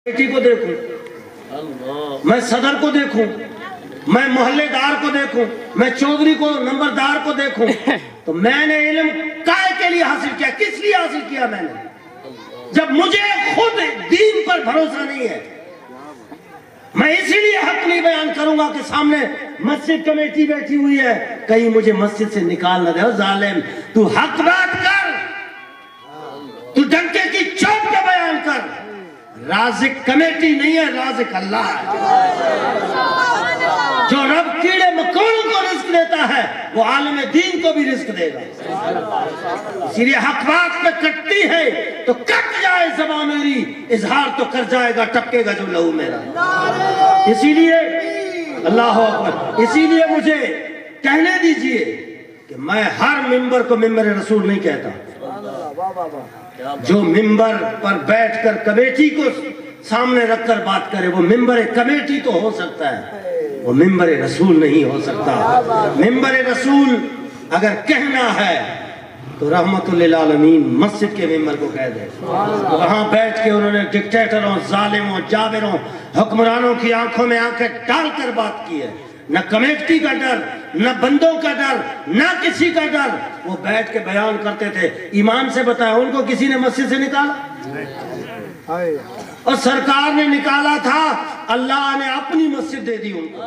بیٹی کو دیکھوں، میں صدر کو دیکھوں، میں محلے دار کو دیکھوں، میں چودھری کو نمبردار کو دیکھوں، تو میں نے علم کائے کے لیے حاصل کیا؟ کس لیے حاصل کیا میں نے؟ جب مجھے خود دین پر بھروسہ نہیں ہے، میں اسی لیے حق نہیں بیان کروں گا کہ سامنے مسجد کمیٹی بیٹھی ہوئی ہے کہیں مجھے مسجد سے نکال نہ دے۔ ظالم، تو حق بات کر، تو ڈنکے کی چوٹ پہ بیان کر۔ رازق کمیٹی نہیں ہے، رازق اللہ ہے۔ جو رب کیڑے مکوڑوں کو رزق دیتا ہے وہ عالم دین کو بھی رزق دے گا۔ اسی لیے حق بات پہ کٹتی ہے تو کٹ جائے زبان میری، اظہار تو کر جائے گا، ٹپکے گا جو لہو میرا۔ اسی لیے اللہ اکبر، اسی لیے مجھے کہنے دیجئے کہ میں ہر ممبر کو ممبر رسول نہیں کہتا۔ جو ممبر پر بیٹھ کر کمیٹی کو سامنے رکھ کر بات کرے وہ ممبر کمیٹی تو ہو سکتا ہے، وہ ممبر رسول نہیں ہو سکتا۔ ممبر رسول اگر کہنا ہے تو رحمت للعالمین مسجد کے ممبر کو کہہ دے۔ وہاں بیٹھ کے انہوں نے ڈکٹیٹروں، ظالموں، جابروں، حکمرانوں کی آنکھوں میں آنکھیں ڈال کر بات کی ہے۔ نہ کمیٹی کا ڈر، نہ بندوں کا ڈر، نہ کسی کا ڈر، وہ بیٹھ کے بیان کرتے تھے۔ ایمان سے بتایا ان کو کسی نے مسجد سے نکالا؟ اور سرکار نے نکالا تھا، اللہ نے اپنی مسجد دے دی ان کو۔